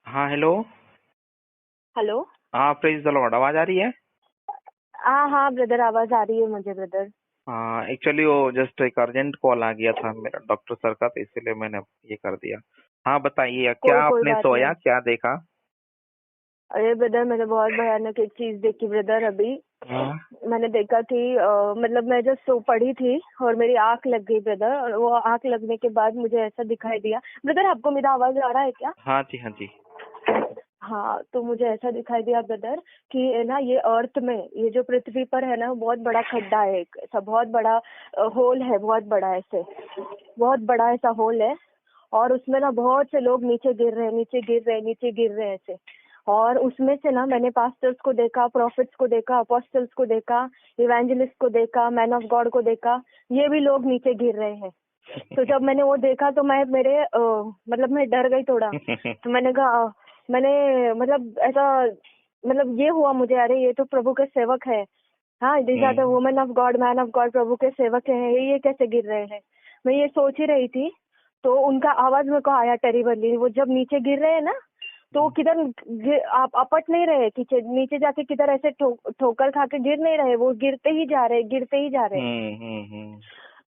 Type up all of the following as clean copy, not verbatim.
हाँ, hello. Hello. हाँ, praise the Lord. आवाज आ रही है? हाँ हाँ ब्रदर, आवाज आ रही है मुझे ब्रदर। हाँ, एक्चुअली वो जस्ट एक अर्जेंट कॉल आ गया था मेरा डॉक्टर सर का, तो इसीलिए मैंने ये कर दिया। हाँ, बताइए, क्या कोई कोई आपने बात सोया, नहीं। क्या देखा? अरे ब्रदर, मैंने बहुत भयानक एक चीज देखी ब्रदर अभी। हाँ। मैंने देखा कि मतलब मैं जब सो पड़ी थी और मेरी आंख लग गई ब्रदर, और वो आंख लगने के बाद मुझे ऐसा दिखाई दिया। ब्रदर, आपको मेरा आवाज आ रहा है क्या? हाँ जी, हाँ जी। हाँ, तो मुझे ऐसा दिखाई दिया ब्रदर कि है ना, ये अर्थ में, ये जो पृथ्वी पर है ना, बहुत बड़ा खड्डा है, एक ऐसा बहुत बड़ा होल है, बहुत बड़ा ऐसे, बहुत बड़ा ऐसा होल है। और उसमें ना बहुत से लोग नीचे गिर रहे हैं, नीचे गिर रहे हैं, नीचे गिर रहे हैं ऐसे। और उसमें से ना मैंने पास्टर्स को देखा, प्रोफेट्स को देखा, अपोस्टल्स को देखा, इवेंजलिस्ट को देखा, मैन ऑफ गॉड को देखा। ये भी लोग नीचे गिर रहे हैं। तो जब मैंने वो देखा तो मैं मेरे मतलब मैं डर गई थोड़ा। तो मैंने कहा मैंने मतलब ऐसा, मतलब ये हुआ मुझे, अरे ये तो प्रभु के सेवक है। हाँ, these are the hmm. Women of God, man of God, प्रभु के सेवक है, ये कैसे गिर रहे हैं। मैं ये सोच ही रही थी। तो उनका आवाज मेरे को आया टेरिबली, वो जब नीचे गिर रहे हैं ना, तो वो किधर आप अपट नहीं रहे, नीचे नीचे जाके किधर ऐसे ठोकर खा के गिर नहीं रहे, वो गिरते ही जा रहे, गिरते ही जा रहे। हम्म।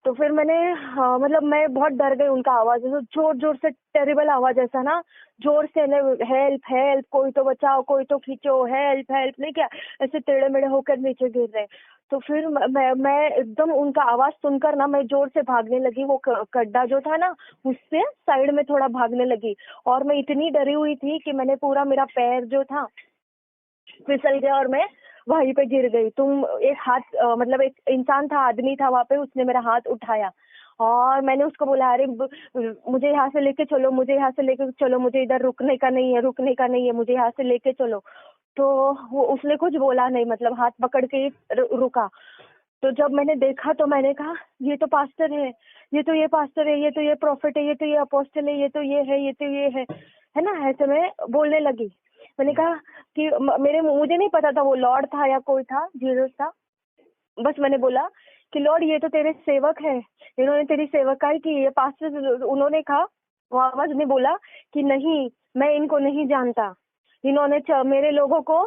तो फिर मैंने, हाँ, मतलब मैं बहुत डर गई उनका आवाज, तो जोर जोर से टेरिबल आवाज ऐसा ना, जोर से, हेल्प हेल्प, कोई तो बचाओ, कोई तो खींचो, हेल्प हेल्प, नहीं क्या, ऐसे टेढ़े मेढ़े होकर नीचे गिर रहे। तो फिर मैं एकदम उनका आवाज सुनकर ना, मैं जोर से भागने लगी, वो गड्ढा जो था ना, उससे साइड में थोड़ा भागने लगी। और मैं इतनी डरी हुई थी कि मैंने पूरा, मेरा पैर जो था फिसल गया और मैं वहीं पे गिर गई। तुम एक हाथ मतलब एक इंसान था, आदमी था वहां पे, उसने मेरा हाथ उठाया। और मैंने उसको बोला, अरे मुझे यहाँ से लेके चलो, मुझे यहाँ से लेके चलो, मुझे इधर रुकने का नहीं है, रुकने का नहीं है, मुझे यहाँ से लेके चलो। तो वो, उसने कुछ बोला नहीं, मतलब हाथ पकड़ के ही रुका। तो जब मैंने देखा तो मैंने कहा, ये तो पास्टर है, ये तो ये पास्टर है, ये तो ये प्रॉफिट है, ये तो ये अपोस्टल है, ये तो ये है, ये तो ये है ना, ऐसे मैं बोलने लगी। मैंने कहा कि मुझे नहीं पता था वो लॉर्ड था या कोई था, जीसस था। बस मैंने बोला कि लॉर्ड, ये तो तेरे सेवक है, इन्होंने तेरी सेवकाई की, ये पास्टर, उन्होंने कहा, वो आवाज ने बोला कि नहीं, मैं इनको नहीं जानता। इन्होंने मेरे लोगों को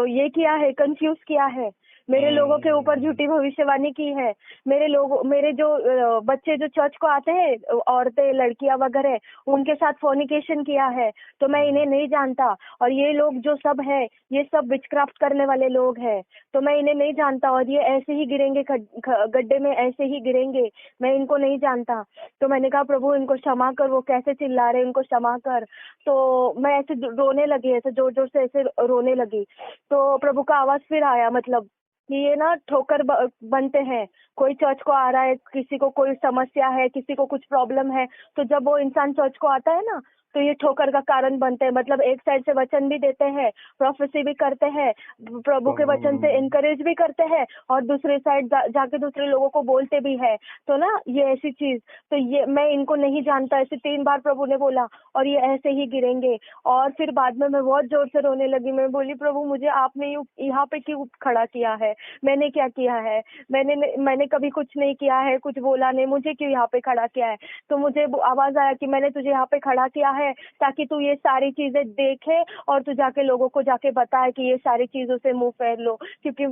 ये किया है, कंफ्यूज किया है, मेरे लोगों के ऊपर हम्म। झूठी भविष्यवाणी की है। मेरे जो बच्चे जो चर्च को आते हैं, औरतें, लड़कियां वगैरह, उनके साथ फोर्निकेशन किया है। तो मैं इन्हें नहीं जानता। और ये लोग जो सब है, ये सब विचक्राफ्ट करने वाले लोग हैं। तो मैं इन्हें नहीं जानता, और ये ऐसे ही गिरेंगे, गड्ढे में ऐसे ही गिरेंगे। मैं इनको नहीं जानता। तो मैंने कहा, प्रभु इनको क्षमा कर, वो कैसे चिल्ला रहे, इनको क्षमा कर। तो मैं ऐसे रोने लगी, ऐसे जोर जोर से ऐसे रोने लगी। तो प्रभु का आवाज फिर आया, मतलब कि ये ना ठोकर बनते हैं। कोई चर्च को आ रहा है, किसी को कोई समस्या है, किसी को कुछ प्रॉब्लम है, तो जब वो इंसान चर्च को आता है ना, तो ये ठोकर का कारण बनते हैं। मतलब एक साइड से वचन भी देते हैं, प्रोफेसी भी करते हैं, प्रभु के वचन से इनकरेज भी करते हैं, और दूसरे साइड जाके दूसरे लोगों को बोलते भी है। तो ना ये ऐसी चीज, तो ये मैं इनको नहीं जानता, ऐसे 3 बार प्रभु ने बोला, और ये ऐसे ही गिरेंगे। और फिर बाद में मैं बहुत जोर से रोने लगी। मैं बोली, प्रभु मुझे आपने यहाँ पे क्यों खड़ा किया है, मैंने क्या किया है, मैंने कभी कुछ नहीं किया है, कुछ बोला नहीं, मुझे क्यों यहाँ पे खड़ा किया है। तो मुझे आवाज आया कि मैंने तुझे यहाँ पे खड़ा किया है ताकि तू ये सारी चीजें देखे, और तू जाके लोगों को जाके बताए कि ये सारी चीजों से मुंह फेर लो। क्योंकि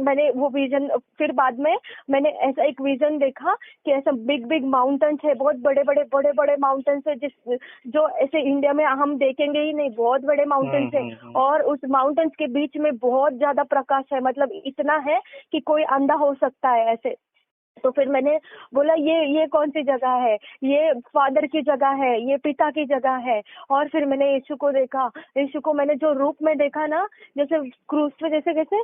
मैंने वो विजन, फिर बाद में मैंने ऐसा एक विजन देखा कि ऐसा बिग बिग माउंटेन्स है, बहुत बड़े बड़े बड़े बड़े माउंटेन्स है, जिस जो ऐसे इंडिया में हम देखेंगे ही नहीं, बहुत बड़े माउंटेन्स है। और उस माउंटेन्स के बीच में बहुत ज्यादा प्रकाश है, मतलब इतना है कि कोई अंधा हो सकता है ऐसे। तो फिर मैंने बोला, ये कौन सी जगह है, ये फादर की जगह है, ये पिता की जगह है। और फिर मैंने यीशु को देखा। यीशु को मैंने जो रूप में देखा ना, जैसे क्रूस पे जैसे कैसे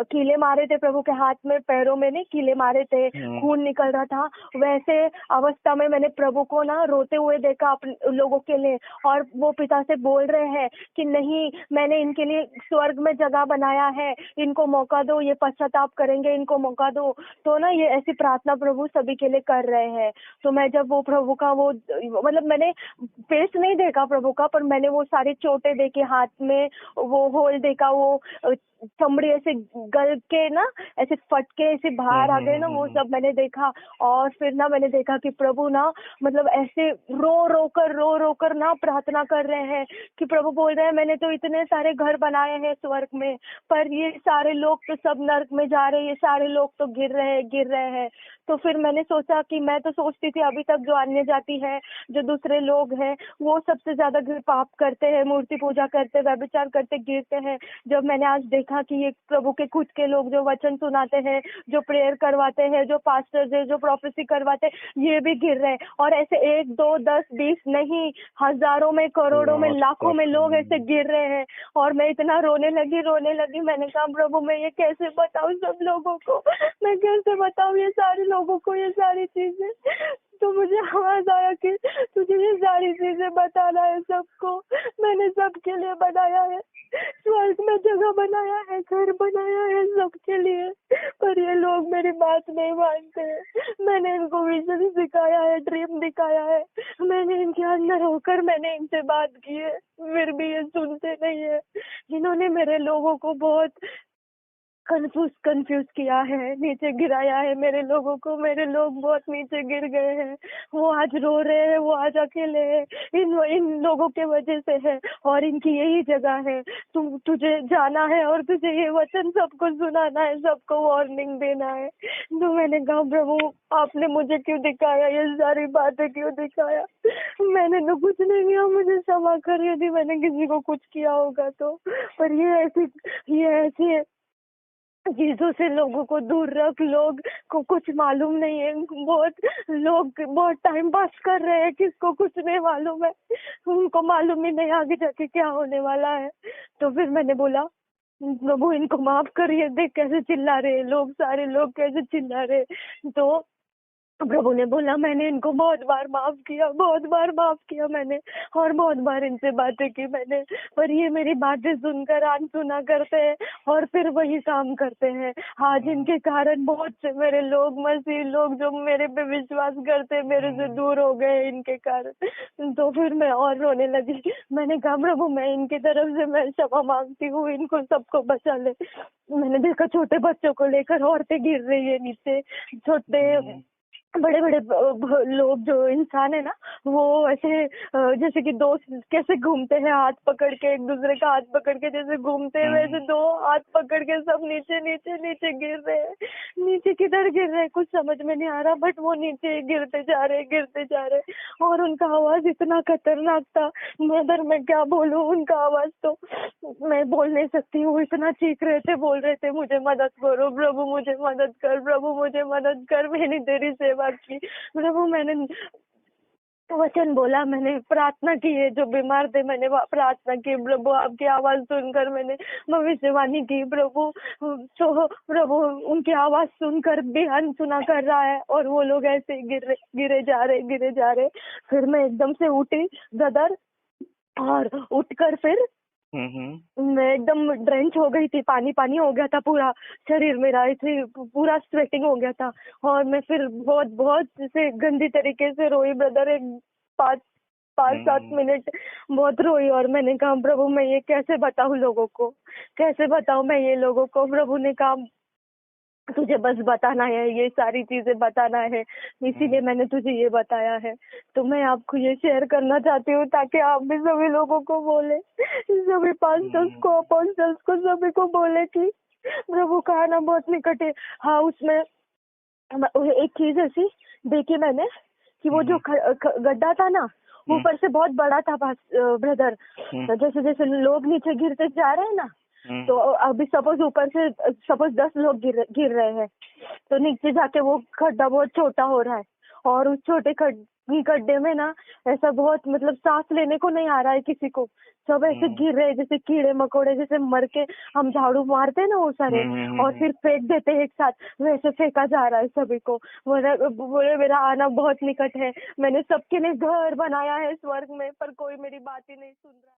कीले मारे थे प्रभु के हाथ में, पैरों में नहीं कीले मारे थे, खून निकल रहा था, वैसे अवस्था में मैंने प्रभु को ना रोते हुए देखा अपने लोगों के लिए। और वो पिता से बोल रहे हैं कि नहीं, मैंने इनके लिए स्वर्ग में जगह बनाया है, इनको मौका दो, ये पश्चाताप करेंगे, इनको मौका दो। तो ना ये ऐसी प्रार्थना प्रभु सभी के लिए कर रहे हैं। तो मैं जब वो प्रभु का वो, मतलब मैंने फेस नहीं देखा प्रभु का, पर मैंने वो सारी चोटें देखी हाथ में, वो होल देखा, वो चमड़ी ऐसे गल के ना ऐसे फट के ऐसे बाहर आ गए ना, वो सब मैंने देखा। और फिर ना मैंने देखा कि प्रभु ना मतलब ऐसे रो कर ना प्रार्थना कर रहे हैं कि प्रभु बोल रहे हैं मैंने तो इतने सारे घर बनाए हैं स्वर्ग में, पर ये सारे लोग तो सब नर्क में जा रहे हैं, ये सारे लोग तो गिर रहे हैं। तो फिर मैंने सोचा कि मैं तो सोचती थी अभी तक जो अन्य जाति है, जो दूसरे लोग हैं, वो सबसे ज्यादा पाप करते हैं, मूर्ति पूजा करते, व्यभिचार करते, गिरते हैं। जब मैंने आज देखा कि ये प्रभु के खुद के लोग जो वचन सुनाते हैं, जो प्रेयर करवाते हैं, जो पास्टर्स है, जो प्रोफेसी करवाते हैं, ये भी गिर रहे हैं। और ऐसे 1, 2, 10, 20 नहीं, हजारों में, करोड़ों में, लाखों में लोग ऐसे गिर रहे हैं। और मैं इतना रोने लगी। मैंने कहा प्रभु मैं ये कैसे बताऊं सब लोगों को, मैं कैसे बताऊं ये सारे लोगों को ये सारी चीजें। तो मुझे आवाज आया कि तुझे ये सारी चीजें बताना है सबको। मैंने सबके लिए बनाया है, स्वर्ग में जगह बनाया है, घर बनाया है सबके लिए, पर ये लोग मेरी बात नहीं मानते हैं। मैंने इनको विजन सिखाया है, ड्रीम दिखाया है, मैंने इनके अंदर होकर मैंने इनसे बात की है, फिर भी ये सुनते नहीं है। इन्होंने मेरे लोगों को बहुत कंफ्यूज किया है, नीचे गिराया है मेरे लोगों को। मेरे लोग बहुत नीचे गिर गए हैं, वो आज रो रहे हैं, वो आज अकेले हैं। इन लोगों के वजह से है, और इनकी यही जगह है। तुझे जाना है और तुझे ये वचन सबको सुनाना है, सबको वार्निंग देना है। तो मैंने कहा प्रभु आपने मुझे क्यों दिखाया, ये सारी बातें क्यों दिखाया? मैंने तो कुछ नहीं किया, मुझे क्षमा कर यदि मैंने किसी को कुछ किया होगा तो। पर ये ऐसी चीजों से लोगों को दूर रख। लोग को कुछ मालूम नहीं है, लोग बहुत टाइम पास कर रहे हैं, किसको कुछ नहीं मालूम है, उनको मालूम ही नहीं आगे जाके क्या होने वाला है। तो फिर मैंने बोला प्रभु इनको माफ करिए, देख कैसे चिल्ला रहे लोग, सारे लोग कैसे चिल्ला रहे। तो प्रभु ने बोला मैंने इनको बहुत बार माफ किया मैंने, और बहुत बार इनसे बातें की मैंने, पर ये मेरी बातें सुनकर अनसुना करते हैं और फिर वही काम करते हैं। आज इनके कारण बहुत से मेरे लोग, मसीह लोग जो मेरे पे विश्वास करते हैं, मेरे से दूर हो गए इनके कारण। तो फिर मैं और रोने लगी। मैंने कहा प्रभु मैं इनकी तरफ से मैं क्षमा मांगती हूँ, इनको सबको बचा ले। मैंने देखा छोटे बच्चों को लेकर औरतें गिर रही है नीचे, छोटे बड़े बड़े लोग जो इंसान है ना, वो ऐसे जैसे कि दोस्त कैसे घूमते हैं हाथ पकड़ के, एक दूसरे का हाथ पकड़ के जैसे घूमते हैं, वैसे दो हाथ पकड़ के सब नीचे नीचे नीचे गिर रहे हैं। नीचे किधर गिर रहे हैं कुछ समझ में नहीं आ रहा, बट वो नीचे गिरते जा रहे। और उनका आवाज इतना खतरनाक था, मदर मैं क्या बोलूं, उनका आवाज तो मैं बोल नहीं सकती हूँ, इतना चीख रहे थे, बोल रहे थे मुझे मदद करो प्रभु, मुझे मदद कर प्रभु, मुझे मदद कर, मैंने तेरी सेवा की प्रभु, मैंने वचन बोला, मैंने प्रार्थना की है, जो बीमार थे मैंने प्रार्थना की प्रभु, आपकी आवाज सुनकर मैंने भविष्यवाणी की प्रभु। तो प्रभु उनकी आवाज सुनकर भी अनसुना कर रहा है, और वो लोग ऐसे गिरे जा रहे। फिर मैं एकदम से उठी ब्रदर, और उठकर फिर मैं एकदम ड्रेंच हो गई थी, पानी हो गया था पूरा शरीर मेरा, ऐसे पूरा स्वेटिंग हो गया था। और मैं फिर बहुत जैसे गंदी तरीके से रोई ब्रदर, एक 5-7 मिनट बहुत रोई। और मैंने कहा प्रभु मैं ये कैसे बताऊं लोगों को, कैसे बताऊं मैं ये लोगों को? प्रभु ने कहा तुझे बस बताना है, ये सारी चीजें बताना है, इसीलिए मैंने तुझे ये बताया है। तो मैं आपको ये शेयर करना चाहती हूँ ताकि आप भी सभी लोगों को बोले, सभी पास्टर्स को, अपोस्टल्स को, सभी को बोले कि प्रभु का आना बहुत निकट है। हाँ, उसमें एक चीज ऐसी देखी मैंने कि वो जो गड्ढा था ना, ऊपर से बहुत बड़ा था ब्रदर। जैसे जैसे लोग नीचे गिरते जा रहे हैं ना, तो अभी सपोज 10 लोग गिर रहे हैं, तो नीचे जाके वो खड्डा बहुत छोटा हो रहा है, और उस छोटे गड्ढे में ना ऐसा बहुत मतलब सांस लेने को नहीं आ रहा है किसी को, सब ऐसे गिर रहे हैं जैसे कीड़े मकोड़े, जैसे मर के हम झाड़ू मारते हैं ना वो सारे, और फिर फेंक देते हैं एक साथ, वैसे फेंका जा रहा है सभी को। बोले मेरा आना बहुत निकट है, मैंने सबके लिए घर बनाया है स्वर्ग में, पर कोई मेरी बात ही नहीं सुन रहा।